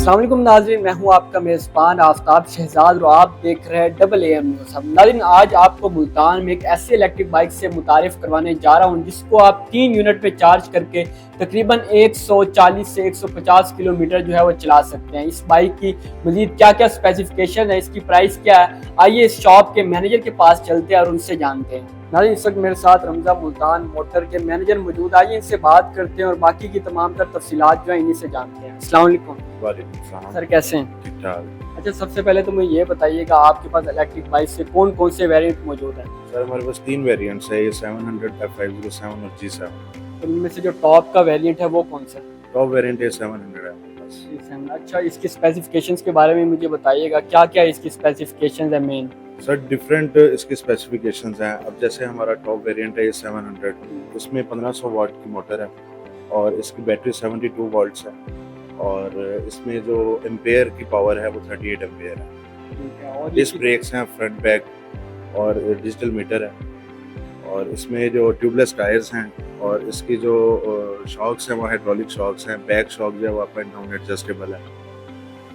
अस्सलाम वालेकुम नाज़रीन, मैं हूं आपका मेज़बान आफ्ताब शहजाद और आप देख रहे हैं डबल AM न्यूज़। नाज़रीन, आज आपको मुल्तान में एक ऐसी इलेक्ट्रिक बाइक से मुतारिफ करवाने जा रहा हूं जिसको आप 3 यूनिट पे चार्ज करके तकरीबन 140 से 150 किलोमीटर जो है वो चला सकते हैं। इस बाइक की मज़ीद क्या क्या स्पेसिफिकेशन है, इसकी प्राइस क्या है, आइए इस शॉप के मैनेजर के पास चलते हैं और उनसे जानते हैं। नाज़रीन, इस वक्त मेरे साथ रमज़ा मुल्तान मोटर के मैनेजर मौजूद, आइए इनसे बात करते हैं और बाकी की तमाम तर तफसीलात जो है इन्हीं से जानते हैं। अस्सलाम वालेकुम। वालेकुम सर, कैसे हैं? ठीक ठाक। अच्छा, सबसे पहले तो मुझे ये बताइएगा आपके पास इलेक्ट्रिक बाइक से कौन कौन से वेरिएंट मौजूद हैं? सर हमारे पास 3 वेरिएंट्स है, ये 700, F507 और G7। तो इनमें से जो टॉप का वेरिएंट है वो कौन सा है? टॉप वेरिएंट है 700 है हमारे पास। अच्छा, इसकी स्पेसिफिकेशंस के बारे में मुझे बताइएगा, क्या क्या इसकी स्पेसिफिकेशंस है मेन? सर डिफरेंट इसके स्पेसिफिकेशंस हैं। अब जैसे हमारा टॉप वेरिएंट है ये 700, उसमें 1500 वाट की मोटर है और इसकी बैटरी 72 वोल्ट्स है और इसमें जो एम्पेयर की पावर है वो 38 एम्पेयर है। और डिस्क ब्रेक्स हैं फ्रंट बैक और डिजिटल मीटर है और इसमें जो ट्यूबलेस टायर्स हैं और इसकी जो शॉक्स हैं वो हाइड्रोलिक शॉक्स हैं। बैक शॉक जो है वो अप एंड डाउन एडजस्टेबल है।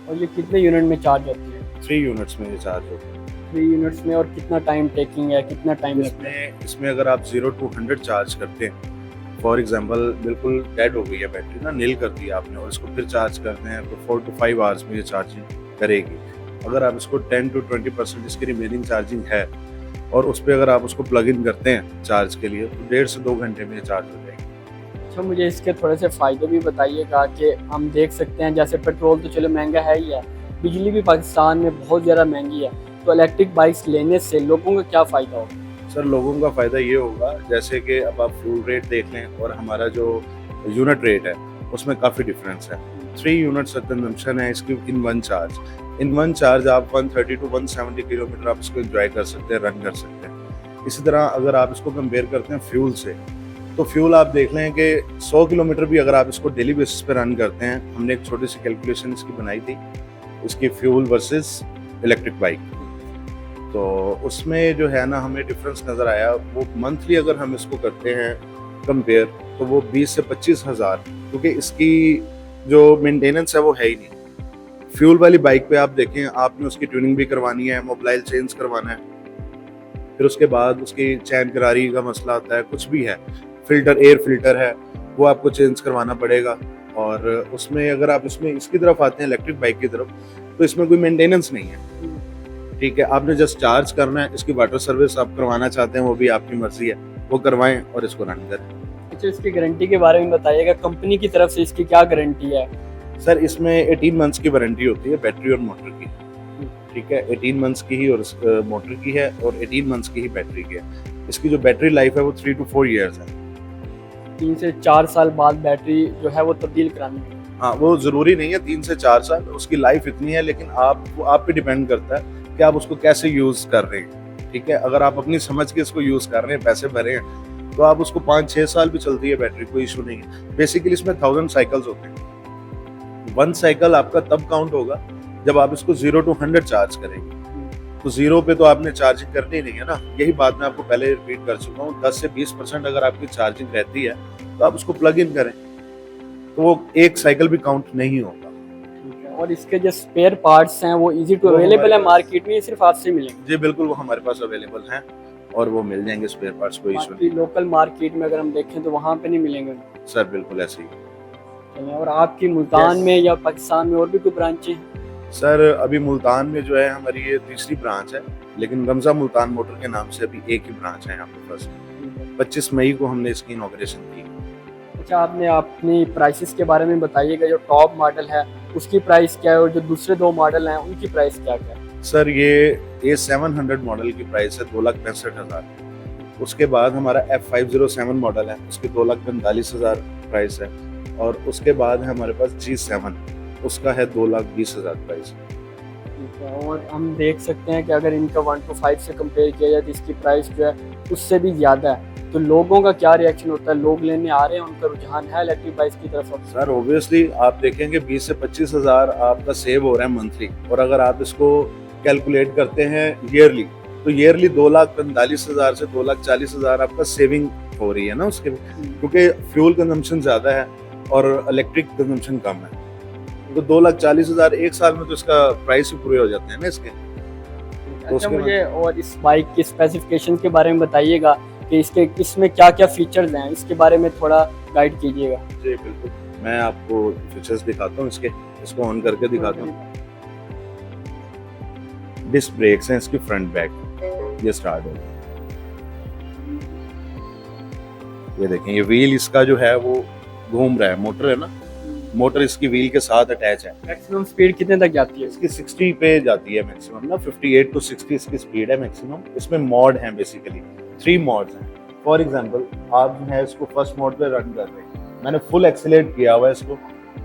और ये कितने यूनिट में चार्ज होती है? 3 यूनिट्स में ये चार्ज होता है। 3 यूनिट्स में। और कितना टाइम टेकिंग है, कितना टाइम लगता है? इसमें अगर आप 0 to 100 चार्ज करते हैं, फॉर एग्जांपल बिल्कुल डेड हो गई है बैटरी ना, नील कर दी आपने और इसको फिर चार्ज करते हैं तो 4 to 5 आवर्स में ये चार्जिंग करेगी। अगर आप इसको 10 to 20% इसकी रिमेनिंग चार्जिंग है और उस पर अगर आप उसको प्लग इन करते हैं चार्ज के लिए तो 1.5 से 2 घंटे में ये चार्ज हो जाएगी। अच्छा, मुझे इसके थोड़े से फ़ायदे भी बताइएगा कि हम देख सकते हैं जैसे पेट्रोल तो चलो महंगा है ही है, बिजली भी पाकिस्तान में बहुत ज़्यादा महंगी है, तो इलेक्ट्रिक बाइक्स लेने से लोगों का क्या फ़ायदा होगा? सर लोगों का फ़ायदा ये होगा जैसे कि अब आप फ्यूल रेट देख लें और हमारा जो यूनिट रेट है उसमें काफ़ी डिफरेंस है। 3 यूनिट्स कंजम्पशन है इसकी in one charge. In one charge आप 130 to 170 किलोमीटर आप इसको एंजॉय कर सकते हैं, रन कर सकते हैं। इसी तरह अगर आप इसको कंपेयर करते हैं फ्यूल से, तो फ्यूल आप देख लें कि 100 किलोमीटर भी अगर आप इसको डेली बेसिस पे रन करते हैं, हमने एक छोटी सी कैलकुलेशन इसकी बनाई थी इसकी फ्यूल वर्सेस इलेक्ट्रिक बाइक, तो उसमें जो है ना हमें डिफरेंस नज़र आया। वो मंथली अगर हम इसको करते हैं कंपेयर तो वो 20 से 25 हज़ार, क्योंकि इसकी जो मेंटेनेंस है वो है ही नहीं। फ्यूल वाली बाइक पे आप देखें, आपने उसकी ट्यूनिंग भी करवानी है, मोबाइल चेंज करवाना है, फिर उसके बाद उसकी चैन करारी का मसला आता है, कुछ भी है, फिल्टर एयर फिल्टर है वो आपको चेंज करवाना पड़ेगा। और उसमें अगर आप इसमें इसकी तरफ आते हैं इलेक्ट्रिक बाइक की तरफ तो इसमें कोई मेंटेनेंस नहीं है। ठीक है, आपने जस्ट चार्ज करना है। इसकी वाटर सर्विस आप करवाना चाहते हैं वो भी आपकी मर्जी है, वो करवाएं और इसको रन करें। अच्छा, इसकी गारंटी के बारे में बताइएगा, कंपनी की तरफ से इसकी क्या गारंटी है? सर इसमें 18 मंथ्स की वारंटी होती है बैटरी और मोटर की। ठीक है, 18 मंथ्स की ही और मोटर की है और 18 मंथ्स की ही बैटरी की है। इसकी जो बैटरी लाइफ है वो 3 to 4 ईयर्स है। 3 से 4 साल बाद बैटरी जो है वो तब्दील करानी है? हाँ, वो ज़रूरी नहीं है 3 से 4 साल, उसकी लाइफ इतनी है, लेकिन आप पे डिपेंड करता है कि आप उसको कैसे यूज़ कर रहे हैं। ठीक है, अगर आप अपनी समझ के इसको यूज़ कर रहे हैं, पैसे भरे हैं, तो आप उसको 5-6 साल भी चलती है बैटरी, कोई इशू नहीं है। बेसिकली इसमें 1000 साइकिल्स होते हैं। 1 साइकिल आपका तब काउंट होगा जब आप इसको 0 to 100 चार्ज करेंगे। तो 0 पे तो आपने चार्जिंग करनी ही नहीं है ना। यही बात मैं आपको पहले रिपीट कर चुका हूँ। 10 से 20% अगर आपकी चार्जिंग रहती है तो आप उसको प्लग इन करें, तो वो 1 साइकिल भी काउंट नहीं होगा। और इसके जो स्पेयर पार्ट्स हैं वो इजी टू अवेलेबल है मार्केट में, सिर्फ आपसे मिलेंगे? जी बिल्कुल, वो हमारे पास अवेलेबल हैं और वो मिल जाएंगे स्पेयर पार्ट्स, कोई इशू नहीं। लोकल मार्केट में अगर हम देखें तो वहाँ पे नहीं मिलेंगे? सर बिल्कुल ऐसे ही। और आपकी मुल्तान में या पाकिस्तान में और भी कोई ब्रांचें हैं? सर अभी मुल्तान में जो है हमारी ये 3री ब्रांच है, लेकिन रमज़ा मुल्तान मोटर के नाम से अभी एक ही ब्रांच है यहाँ पे बस। 25 मई को हमने इसकी इनॉग्रेशन की। अच्छा, आपने अपनी प्राइसेस के बारे में बताइएगा, जो टॉप मॉडल है उसकी प्राइस क्या है और जो दूसरे 2 मॉडल हैं उनकी प्राइस क्या क्या है? सर ये 700 मॉडल की प्राइस है 2,65,000। उसके बाद हमारा F507 मॉडल है, उसकी 2,45,000 प्राइस है। और उसके बाद है हमारे पास G7, उसका है 2,20,000 प्राइस। और हम देख सकते हैं कि अगर इनका 1 to 5 से कंपेयर किया जाए तो इसकी प्राइस जो है उससे भी ज़्यादा है, तो लोगों का क्या रिएक्शन होता है? लोग लेने आ रहे हैं, उनका रुझान है इलेक्ट्रिक बाइक्स की तरफ? सर ऑब्वियसली आप देखेंगे 20 से 25,000 आपका सेव हो रहा है मंथली, और अगर आप इसको कैलकुलेट करते हैं ईयरली तो ईयरली 2,45,000 से 2,40,000 आपका सेविंग हो रही है ना उसके, क्योंकि फ्यूल कंजम्पशन ज़्यादा है और इलेक्ट्रिक कंजम्पशन कम है। तो 2,40,000 एक साल में तो इसका प्राइस ही पूरे हो जाते हैं ना इसके। तो अच्छा, उसके मुझे और इस बाइक की स्पेसिफिकेशन के बारे में बताइएगा कि इसमें क्या क्या फीचर्स हैं, इसके बारे में थोड़ा गाइड कीजिएगा। जी बिल्कुल, मैं आपको फीचर्स दिखाता हूँ इसके, इसको ऑन करके दिखाता हूँ। डिस्क ब्रेक्स हैं इसके फ्रंट बैक, ये स्टार्ट हो, ये देखें ये व्हील इसका जो है वो घूम रहा है, मोटर है ना, मोटर इसकी व्हील के साथ अटैच है। मैक्सिमम स्पीड कितने तक जाती है? इसकी 60 पे जाती है मैक्सिमम ना, 58 टू 60 इसकी स्पीड है मैक्सिमम। इसमें मॉड है बेसिकली 3 मॉड्स हैं। फॉर एग्जांपल आप जो है इसको फर्स्ट मोड पे रन कर रहे हैं, मैंने फुल एक्सीलरेट किया हुआ है इसको,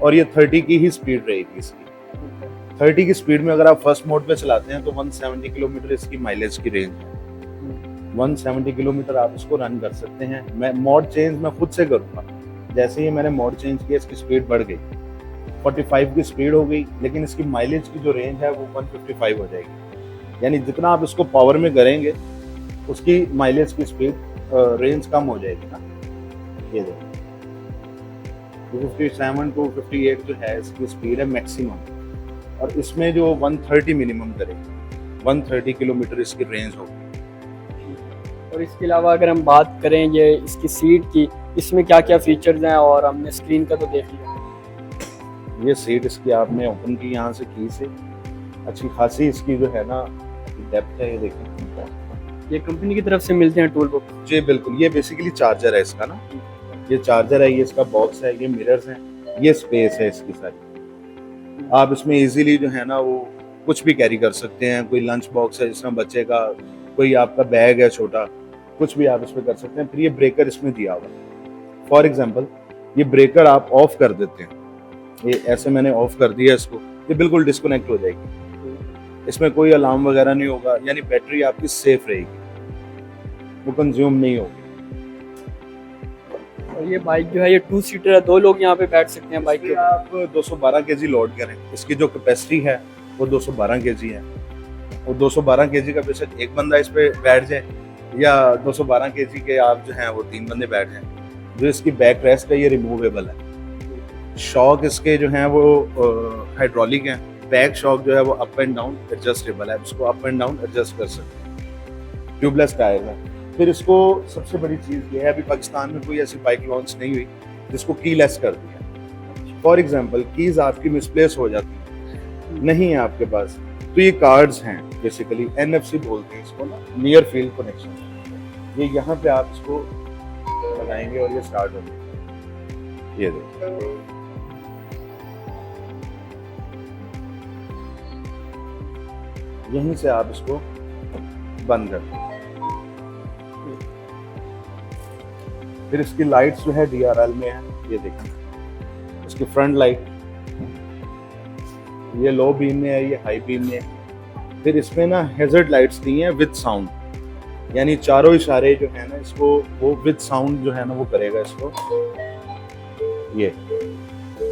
और ये 30 की ही स्पीड रहेगी इसकी। 30 की स्पीड में अगर आप फर्स्ट मोड पे चलाते हैं तो 170 किलोमीटर इसकी माइलेज की रेंज है। 170 किलोमीटर आप इसको रन कर सकते हैं। मैं मोड चेंज मैं खुद से करूँगा, जैसे ही मैंने मोड चेंज किया इसकी स्पीड बढ़ गई, 45 की स्पीड हो गई, लेकिन इसकी माइलेज की जो रेंज है वो 155 हो जाएगी। यानी जितना आप इसको पावर में करेंगे उसकी माइलेज की स्पीड रेंज कम हो जाएगी ना। ये देखो 57 टू 58 जो है इसकी स्पीड है मैक्सिमम, और इसमें जो 130 मिनिमम करेगी, 130 किलोमीटर इसकी रेंज होगी। और इसके अलावा अगर हम बात करें ये इसकी सीट की, इसमें क्या क्या फीचर्स हैं, और हमने स्क्रीन का तो देख लिया। ये सीट इसकी आपने ओपन की यहाँ से की से, अच्छी खासी इसकी जो है ना डेप्थ है, ये देखें। ये कंपनी की तरफ से मिलते हैं टूल बुक? जी बिल्कुल, ये बेसिकली चार्जर है इसका ना, ये चार्जर है, ये इसका बॉक्स है, ये मिरर्स हैं, ये स्पेस है इसकी सारी। आप इसमें इजीली जो है ना वो कुछ भी कैरी कर सकते हैं। कोई लंच बॉक्स है जिसमें बच्चे का, कोई आपका बैग है छोटा, कुछ भी आप इसमें कर सकते हैं। फिर ये ब्रेकर इसमें दिया हुआ है। फॉर एग्जांपल ये ब्रेकर आप ऑफ कर देते हैं, ये ऐसे मैंने ऑफ कर दिया इसको, ये बिल्कुल डिस्कनेक्ट हो जाएगी, इसमें कोई अलार्म वगैरह नहीं होगा, यानी बैटरी आपकी सेफ रहेगी, वो कंज्यूम नहीं होगी। और ये बाइक जो है ये 2 सीटर है, 2 लोग यहाँ पे बैठ सकते हैं बाइक पे। आप 212 केजी लोड करें, इसकी जो कैपेसिटी है वो 212 केजी है, और 212 केजी का बेशक एक बंदा इस पे बैठ जाए, या 212 केजी के आप जो हैं वो 3 बंदे बैठ जाएं। जो इसकी बैक रेस्ट है ये रिमूवेबल है। शॉक इसके जो हैं वो हाइड्रोलिक हैं। बैक शॉक जो है वो अप एंड डाउन एडजस्टेबल है, इसको अप एंड डाउन एडजस्ट कर सकते हैं। ट्यूबलेस टायर है। फिर इसको सबसे बड़ी चीज़ ये है, अभी पाकिस्तान में कोई ऐसी बाइक लॉन्च नहीं हुई जिसको कीलेस कर दिया। फॉर एग्जांपल कीज आपकी मिसप्लेस हो जाती है, नहीं है आपके पास, तो ये कार्ड्स हैं बेसिकली, NFC बोलते हैं इसको ना, नियर फील्ड कनेक्शन। ये यहाँ पे आप इसको लगाएंगे और ये स्टार्ट हो जाएगा। ये देखिए, यहीं से आप इसको बंद कर दें। फिर इसकी लाइट्स जो है DRL में है, ये देखें। इसकी फ्रंट लाइट ये लो बीम में है, ये हाई बीम में है। फिर इसमें ना हैजर्ड लाइट्स दी हैं विद साउंड, यानी चारों इशारे जो है ना इसको वो विद साउंड जो है ना वो करेगा इसको। ये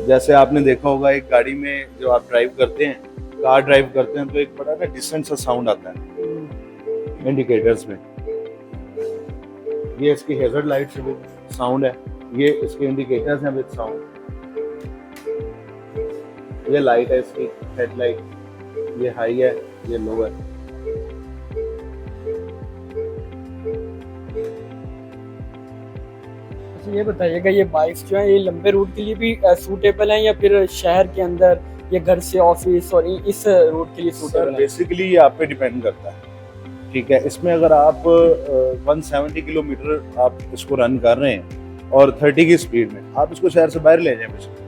जैसे आपने देखा होगा एक गाड़ी में जो आप ड्राइव करते हैं, कार ड्राइव करते हैं, तो एक बड़ा ना डिसेंट सा साउंड आता है इंडिकेटर्स में। ये इसकी हैजर्ड लाइट्स विद साउंड है, ये इसके इंडिकेटर्स हैं विद साउंड। ये लाइट है इसकी हेडलाइट, ये हाई है, ये लो है। अच्छा, ये बताइएगा ये बाइक्स जो है ये लंबे रूट के लिए भी सूटेबल हैं, या फिर शहर के अंदर ये घर से ऑफिस और इस रूट के लिए सूटेबल है? बेसिकली ये आप पे डिपेंड करता है, ठीक है। इसमें अगर आप 170 किलोमीटर आप इसको रन कर रहे हैं और 30 की स्पीड में, आप इसको शहर से बाहर ले जाएं,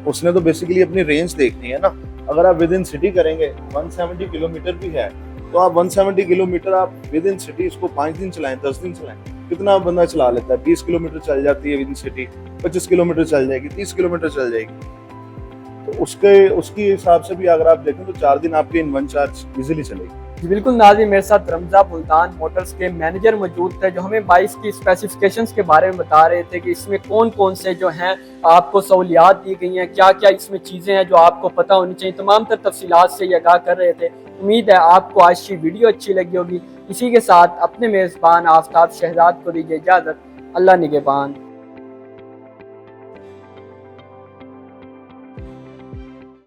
उसने तो बेसिकली अपनी रेंज देखनी है ना। अगर आप विद इन सिटी करेंगे, 170 किलोमीटर भी है, तो आप 170 किलोमीटर आप विद इन सिटी इसको 5 दिन चलाएं, 10 दिन चलाएं, कितना बंदा चला लेता है? 20 किलोमीटर चल जाती है विद इन सिटी, 25 किलोमीटर चल जाएगी, 30 किलोमीटर चल जाएगी। तो उसके हिसाब से भी अगर आप देखें तो 4 दिन आपके इन वन चार्ज इजीली चलेगी। जी बिल्कुल नाज़रीन, मेरे साथ रमजा मुल्तान मोटर्स के मैनेजर मौजूद थे, जो हमें बाइक्स की स्पेसिफिकेशंस के बारे में बता रहे थे कि इसमें कौन कौन से जो हैं आपको सहूलियात दी गई हैं, क्या क्या इसमें चीज़ें हैं जो आपको पता होनी चाहिए, तमाम तर तफसीलात से ये आगाह कर रहे थे। उम्मीद है आपको आज की वीडियो अच्छी लगी होगी। इसी के साथ अपने मेज़बान आफ्ताब शहजाद को दीजिए इजाज़त। अल्लाह निगहबान।